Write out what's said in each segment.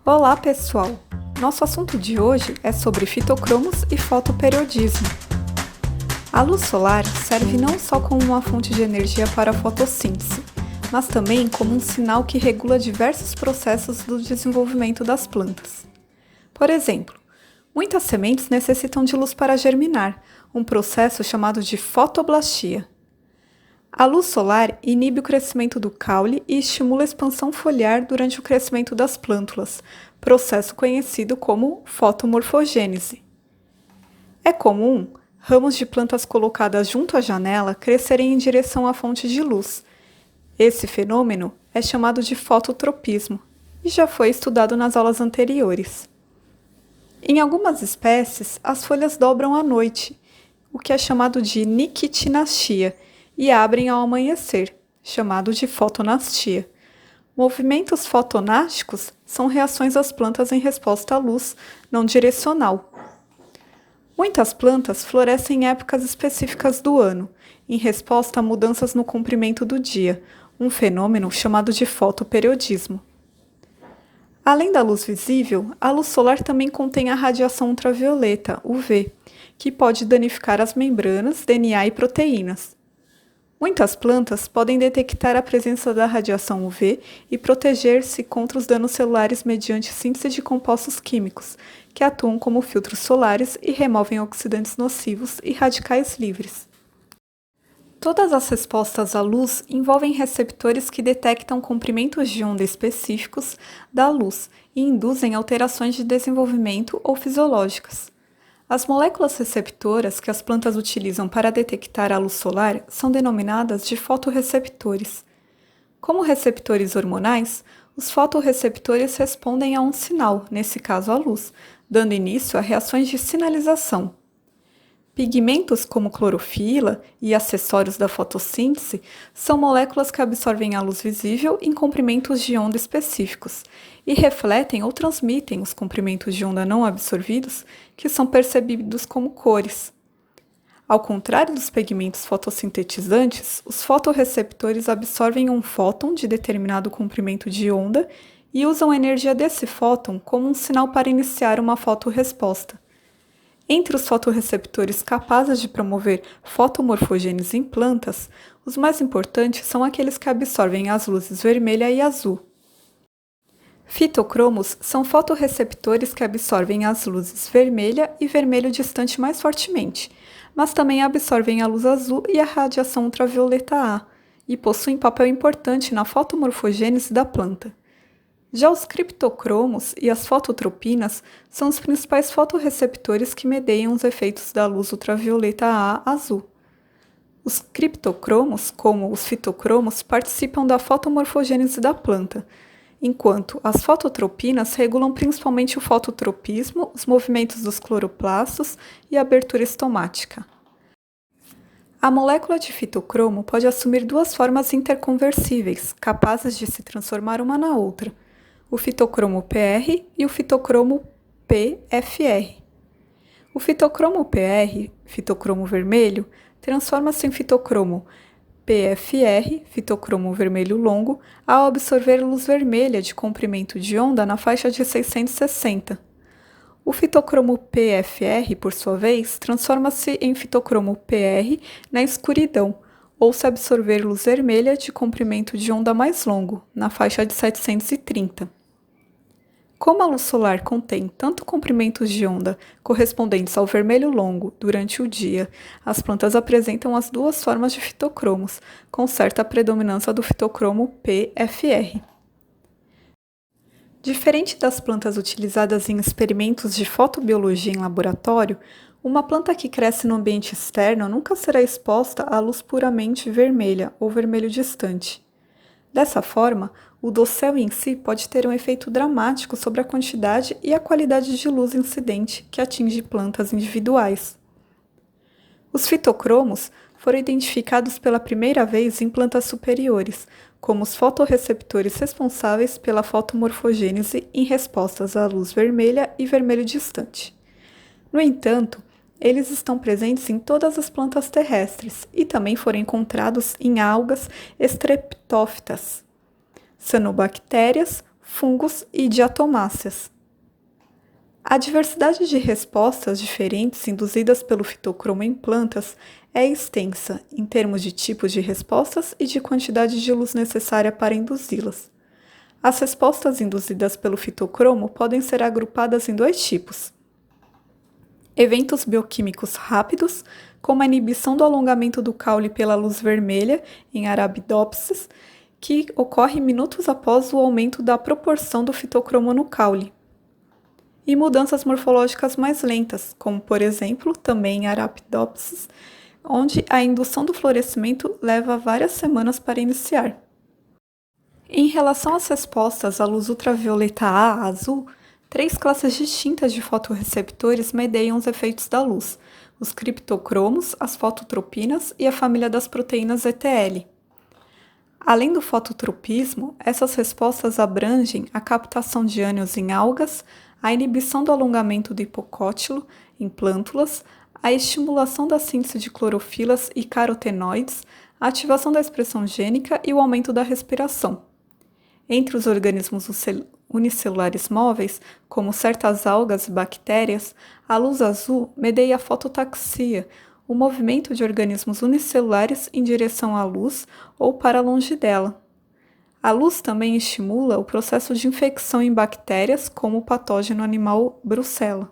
Olá, pessoal! Nosso assunto de hoje é sobre fitocromos e fotoperiodismo. A luz solar serve não só como uma fonte de energia para a fotossíntese, mas também como um sinal que regula diversos processos do desenvolvimento das plantas. Por exemplo, muitas sementes necessitam de luz para germinar, um processo chamado de fotoblastia. A luz solar inibe o crescimento do caule e estimula a expansão foliar durante o crescimento das plântulas, processo conhecido como fotomorfogênese. É comum ramos de plantas colocadas junto à janela crescerem em direção à fonte de luz. Esse fenômeno é chamado de fototropismo e já foi estudado nas aulas anteriores. Em algumas espécies, as folhas dobram à noite, o que é chamado de niquitinastia, e abrem ao amanhecer, chamado de fotonastia. Movimentos fotonásticos são reações das plantas em resposta à luz não direcional. Muitas plantas florescem em épocas específicas do ano, em resposta a mudanças no comprimento do dia, um fenômeno chamado de fotoperiodismo. Além da luz visível, a luz solar também contém a radiação ultravioleta, UV, que pode danificar as membranas, DNA e proteínas. Muitas plantas podem detectar a presença da radiação UV e proteger-se contra os danos celulares mediante síntese de compostos químicos, que atuam como filtros solares e removem oxidantes nocivos e radicais livres. Todas as respostas à luz envolvem receptores que detectam comprimentos de onda específicos da luz e induzem alterações de desenvolvimento ou fisiológicas. As moléculas receptoras que as plantas utilizam para detectar a luz solar são denominadas de fotorreceptores. Como receptores hormonais, os fotorreceptores respondem a um sinal, nesse caso a luz, dando início a reações de sinalização. Pigmentos como clorofila e acessórios da fotossíntese são moléculas que absorvem a luz visível em comprimentos de onda específicos e refletem ou transmitem os comprimentos de onda não absorvidos, que são percebidos como cores. Ao contrário dos pigmentos fotossintetizantes, os fotorreceptores absorvem um fóton de determinado comprimento de onda e usam a energia desse fóton como um sinal para iniciar uma fotorresposta. Entre os fotorreceptores capazes de promover fotomorfogênese em plantas, os mais importantes são aqueles que absorvem as luzes vermelha e azul. Fitocromos são fotorreceptores que absorvem as luzes vermelha e vermelho distante mais fortemente, mas também absorvem a luz azul e a radiação ultravioleta A, e possuem papel importante na fotomorfogênese da planta. Já os criptocromos e as fototropinas são os principais fotorreceptores que medeiam os efeitos da luz ultravioleta A azul. Os criptocromos, como os fitocromos, participam da fotomorfogênese da planta, enquanto as fototropinas regulam principalmente o fototropismo, os movimentos dos cloroplastos e a abertura estomática. A molécula de fitocromo pode assumir duas formas interconversíveis, capazes de se transformar uma na outra: o fitocromo PR e o fitocromo PFR. O fitocromo PR, fitocromo vermelho, transforma-se em fitocromo PFR, fitocromo vermelho longo, ao absorver luz vermelha de comprimento de onda na faixa de 660. O fitocromo PFR, por sua vez, transforma-se em fitocromo PR na escuridão, ou se absorver luz vermelha de comprimento de onda mais longo, na faixa de 730. Como a luz solar contém tanto comprimentos de onda correspondentes ao vermelho longo durante o dia, as plantas apresentam as duas formas de fitocromos, com certa predominância do fitocromo PFR. Diferente das plantas utilizadas em experimentos de fotobiologia em laboratório, uma planta que cresce no ambiente externo nunca será exposta à luz puramente vermelha ou vermelho distante. Dessa forma, o dossel em si pode ter um efeito dramático sobre a quantidade e a qualidade de luz incidente que atinge plantas individuais. Os fitocromos foram identificados pela primeira vez em plantas superiores, como os fotorreceptores responsáveis pela fotomorfogênese em respostas à luz vermelha e vermelho distante. No entanto, eles estão presentes em todas as plantas terrestres e também foram encontrados em algas estreptófitas, cianobactérias, fungos e diatomáceas. A diversidade de respostas diferentes induzidas pelo fitocromo em plantas é extensa em termos de tipos de respostas e de quantidade de luz necessária para induzi-las. As respostas induzidas pelo fitocromo podem ser agrupadas em dois tipos: eventos bioquímicos rápidos, como a inibição do alongamento do caule pela luz vermelha em Arabidopsis, que ocorre minutos após o aumento da proporção do fitocromo no caule, e mudanças morfológicas mais lentas, como por exemplo, também em Arabidopsis, onde a indução do florescimento leva várias semanas para iniciar. Em relação às respostas à luz ultravioleta A azul, 3 classes distintas de fotorreceptores medeiam os efeitos da luz: os criptocromos, as fototropinas e a família das proteínas ETL. Além do fototropismo, essas respostas abrangem a captação de ânions em algas, a inibição do alongamento do hipocótilo em plântulas, a estimulação da síntese de clorofilas e carotenoides, a ativação da expressão gênica e o aumento da respiração. Entre os organismos unicelulares móveis, como certas algas e bactérias, a luz azul medeia a fototaxia, o movimento de organismos unicelulares em direção à luz ou para longe dela. A luz também estimula o processo de infecção em bactérias, como o patógeno animal Brucella.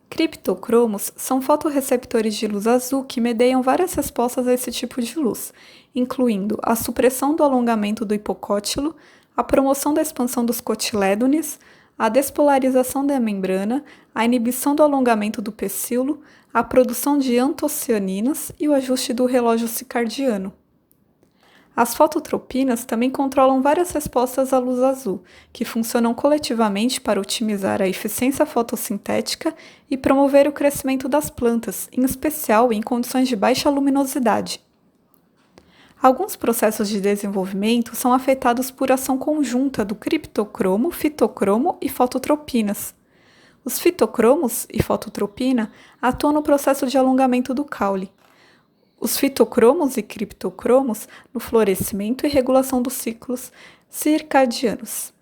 Criptocromos são fotorreceptores de luz azul que medeiam várias respostas a esse tipo de luz, incluindo a supressão do alongamento do hipocótilo, a promoção da expansão dos cotilédones, a despolarização da membrana, a inibição do alongamento do pecíolo, a produção de antocianinas e o ajuste do relógio circadiano. As fototropinas também controlam várias respostas à luz azul, que funcionam coletivamente para otimizar a eficiência fotossintética e promover o crescimento das plantas, em especial em condições de baixa luminosidade. Alguns processos de desenvolvimento são afetados por ação conjunta do criptocromo, fitocromo e fototropinas. Os fitocromos e fototropina atuam no processo de alongamento do caule. Os fitocromos e criptocromos no florescimento e regulação dos ciclos circadianos.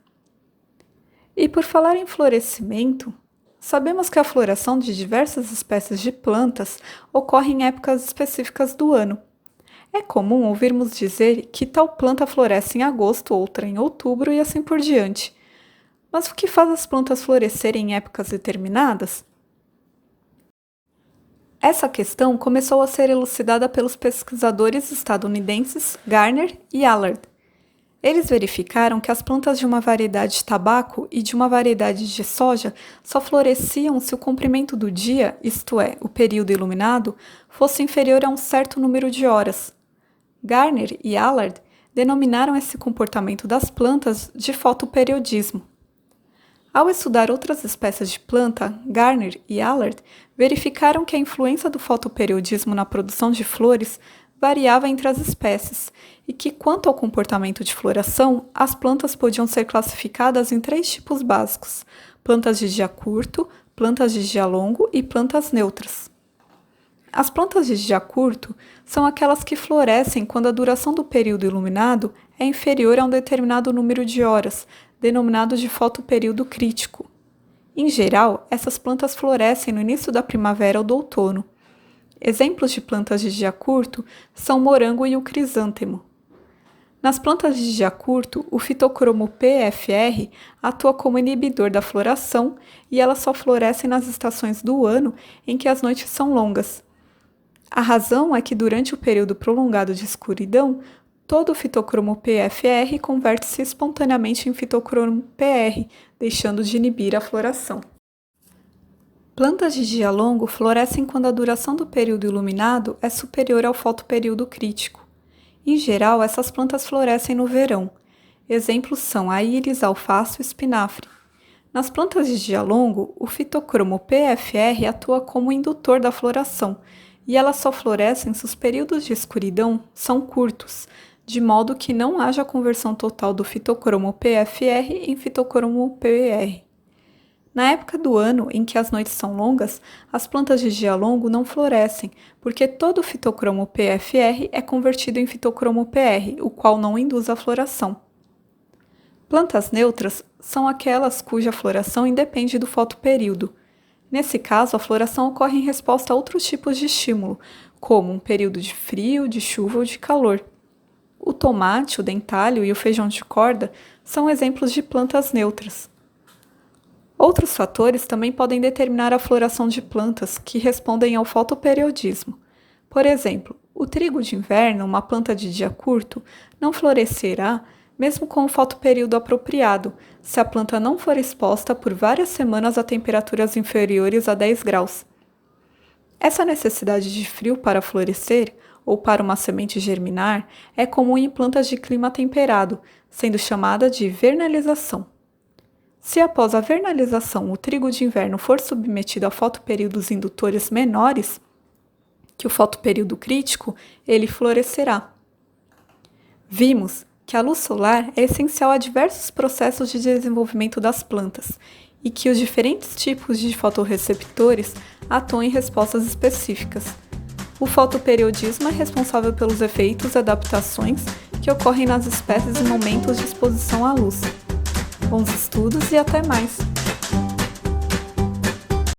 E por falar em florescimento, sabemos que a floração de diversas espécies de plantas ocorre em épocas específicas do ano. É comum ouvirmos dizer que tal planta floresce em agosto, outra em outubro e assim por diante. Mas o que faz as plantas florescerem em épocas determinadas? Essa questão começou a ser elucidada pelos pesquisadores estadunidenses Garner e Allard. Eles verificaram que as plantas de uma variedade de tabaco e de uma variedade de soja só floresciam se o comprimento do dia, isto é, o período iluminado, fosse inferior a um certo número de horas. Garner e Allard denominaram esse comportamento das plantas de fotoperiodismo. Ao estudar outras espécies de planta, Garner e Allard verificaram que a influência do fotoperiodismo na produção de flores variava entre as espécies e que, quanto ao comportamento de floração, as plantas podiam ser classificadas em 3 tipos básicos: plantas de dia curto, plantas de dia longo e plantas neutras. As plantas de dia curto são aquelas que florescem quando a duração do período iluminado é inferior a um determinado número de horas, denominado de fotoperíodo crítico. Em geral, essas plantas florescem no início da primavera ou do outono. Exemplos de plantas de dia curto são o morango e o crisântemo. Nas plantas de dia curto, o fitocromo PFR atua como inibidor da floração e elas só florescem nas estações do ano em que as noites são longas. A razão é que durante o período prolongado de escuridão, todo o fitocromo PFR converte-se espontaneamente em fitocromo PR, deixando de inibir a floração. Plantas de dia longo florescem quando a duração do período iluminado é superior ao fotoperíodo crítico. Em geral, essas plantas florescem no verão. Exemplos são a íris, alface e espinafre. Nas plantas de dia longo, o fitocromo PFR atua como indutor da floração, e elas só florescem se os períodos de escuridão são curtos, de modo que não haja conversão total do fitocromo PFR em fitocromo PR. Na época do ano em que as noites são longas, as plantas de dia longo não florescem, porque todo o fitocromo PFR é convertido em fitocromo PR, o qual não induz a floração. Plantas neutras são aquelas cuja floração independe do fotoperíodo. Nesse caso, a floração ocorre em resposta a outros tipos de estímulo, como um período de frio, de chuva ou de calor. O tomate, o dentalho e o feijão de corda são exemplos de plantas neutras. Outros fatores também podem determinar a floração de plantas que respondem ao fotoperiodismo. Por exemplo, o trigo de inverno, uma planta de dia curto, não florescerá mesmo com o fotoperíodo apropriado, se a planta não for exposta por várias semanas a temperaturas inferiores a 10 graus. Essa necessidade de frio para florescer, ou para uma semente germinar, é comum em plantas de clima temperado, sendo chamada de vernalização. Se após a vernalização o trigo de inverno for submetido a fotoperíodos indutores menores que o fotoperíodo crítico, ele florescerá. Vimos que a luz solar é essencial a diversos processos de desenvolvimento das plantas e que os diferentes tipos de fotorreceptores atuam em respostas específicas. O fotoperiodismo é responsável pelos efeitos e adaptações que ocorrem nas espécies em momentos de exposição à luz. Bons estudos e até mais!